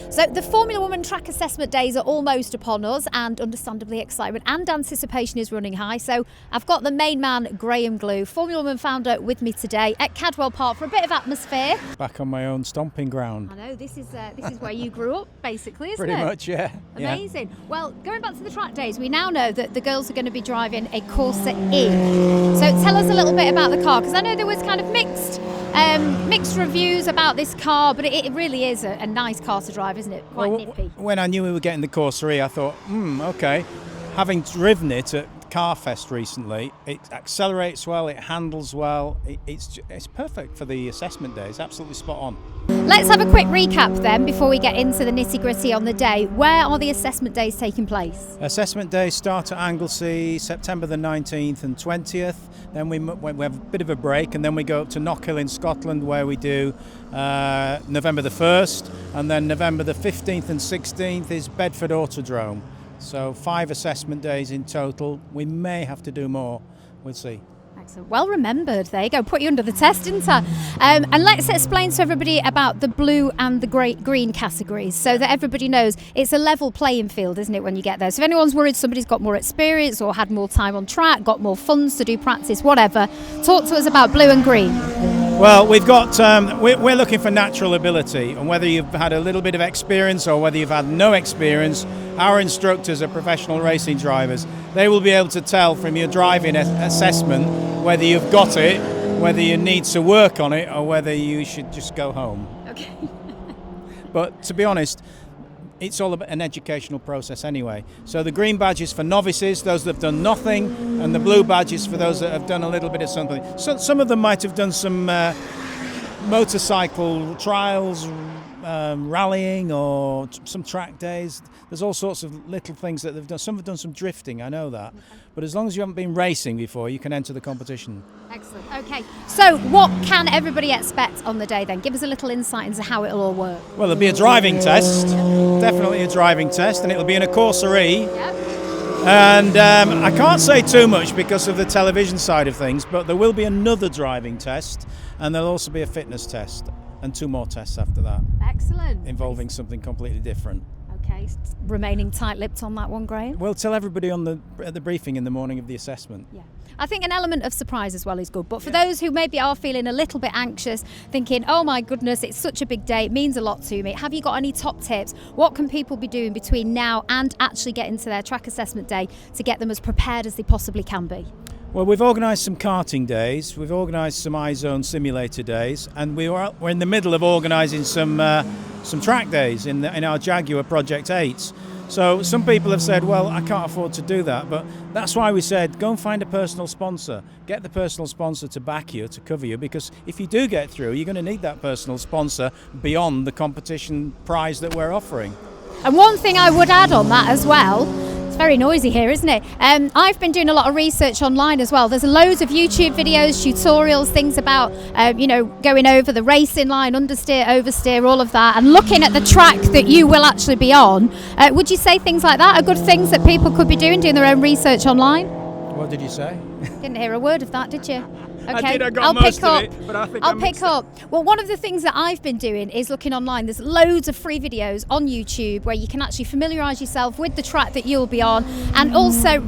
So the Formula One track assessment days are almost upon us, and understandably excitement and anticipation is running high. So I've got the main man, Graeme Glew, Formula One founder, with me today at Cadwell Park for a bit of atmosphere. Back on my own stomping ground. I know, this is where you grew up, basically, isn't it? Pretty much, yeah. Amazing. Yeah. Well, going back to the track days, we now know that the girls are going to be driving a Corsa-e. So tell us a little bit about the car, because I know there was kind of mixed reviews about this car, but it really is a nice car to drive, isn't it? Quite nippy. When I knew we were getting the Corsa-e, I thought, okay. Having driven it at Carfest recently, it accelerates well, it handles well, it's perfect for the assessment day. It's absolutely spot on. Let's have a quick recap then before we get into the nitty-gritty on the day. Where are the assessment days taking place? Assessment days start at Anglesey, September the 19th and 20th. Then we have a bit of a break, and then we go up to Knockhill in Scotland, where we do November the 1st, and then November the 15th and 16th is Bedford Autodrome. So 5 assessment days in total. We may have to do more. We'll see. Excellent. Well remembered. There you go. Put you under the test, didn't I? And let's explain to everybody about the blue and the green categories, so that everybody knows it's a level playing field, isn't it, when you get there? So if anyone's worried somebody's got more experience or had more time on track, got more funds to do practice, whatever, talk to us about blue and green. Well, we've got we're looking for natural ability, and whether you've had a little bit of experience or whether you've had no experience, our instructors are professional racing drivers. They will be able to tell from your driving assessment whether you've got it, whether you need to work on it, or whether you should just go home. Okay. But to be honest, it's all about an educational process anyway. So the green badge is for novices, those that have done nothing, and the blue badge is for those that have done a little bit of something. So some of them might have done some motorcycle trials, rallying, or some track days. There's all sorts of little things that they've done. Some have done some drifting, I know that. But as long as you haven't been racing before, you can enter the competition. Excellent. Okay. So what can everybody expect on the day then? Give us a little insight into how it'll all work. Well, there'll be a driving test. Definitely a driving test, and it'll be in a Corsa-e. Yep. And I can't say too much because of the television side of things, but there will be another driving test, and there'll also be a fitness test, and 2 more tests after that. Excellent. Involving something completely different. Okay, remaining tight-lipped on that one, Graeme? We'll tell everybody at the briefing in the morning of the assessment. Yeah. I think an element of surprise as well is good, but for those who maybe are feeling a little bit anxious, thinking, oh my goodness, it's such a big day, it means a lot to me, have you got any top tips? What can people be doing between now and actually getting to their track assessment day to get them as prepared as they possibly can be? Well, we've organised some karting days, we've organised some iZone simulator days, and we're in the middle of organising some track days in our Jaguar Project 8. So some people have said, well, I can't afford to do that, but that's why we said go and find a personal sponsor. Get the personal sponsor to back you, to cover you, because if you do get through, you're going to need that personal sponsor beyond the competition prize that we're offering. And one thing I would add on that as well, it's very noisy here, isn't it? I've been doing a lot of research online as well. There's loads of YouTube videos, tutorials, things about, going over the racing line, understeer, oversteer, all of that, and looking at the track that you will actually be on. Would you say things like that are good things that people could be doing their own research online? What did you say? Didn't hear a word of that, did you? Okay, I did, I got most of it, but I think I'll pick up. Well, one of the things that I've been doing is looking online. There's loads of free videos on YouTube where you can actually familiarise yourself with the track that you'll be on, and also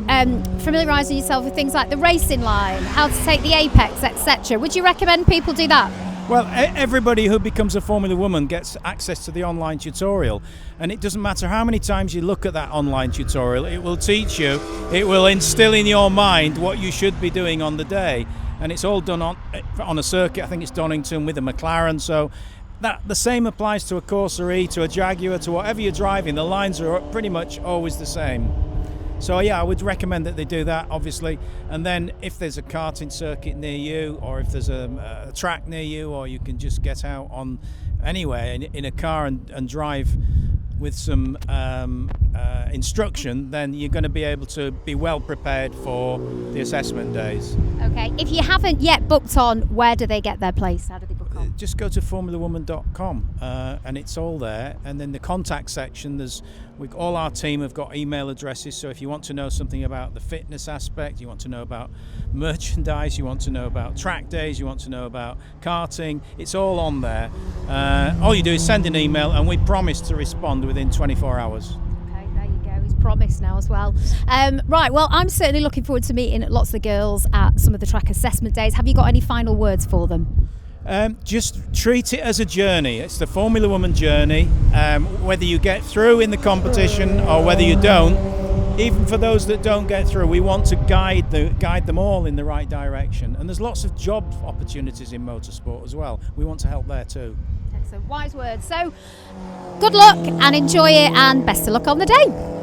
familiarising yourself with things like the racing line, how to take the apex, etc. Would you recommend people do that? Well, everybody who becomes a Formula Woman gets access to the online tutorial, and it doesn't matter how many times you look at that online tutorial, it will teach you, it will instill in your mind what you should be doing on the day. And it's all done on a circuit. I think it's Donington with a McLaren, so that the same applies to a Corsa-e, to a Jaguar, to whatever you're driving. The lines are pretty much always the same. So yeah, I would recommend that they do that, obviously. And then if there's a karting circuit near you, or if there's a track near you, or you can just get out on anywhere in a car and drive with some instruction, then you're going to be able to be well prepared for the assessment days. Okay, if you haven't yet booked on, where do they get their place? How do they book on? just go to formulawoman.com and it's all there. And then the contact section, all our team have got email addresses, so if you want to know something about the fitness aspect, you want to know about merchandise, you want to know about track days, you want to know about karting, it's all on there. All you do is send an email and we promise to respond within 24 hours. Okay, there you go, he's promised now as well. Right, well, I'm certainly looking forward to meeting lots of the girls at some of the track assessment days. Have you got any final words for them? Just treat it as a journey. It's the Formula Woman journey. Whether you get through in the competition or whether you don't, even for those that don't get through, we want to guide them all in the right direction. And there's lots of job opportunities in motorsport as well. We want to help there too. Excellent, wise words. So good luck and enjoy it, and best of luck on the day.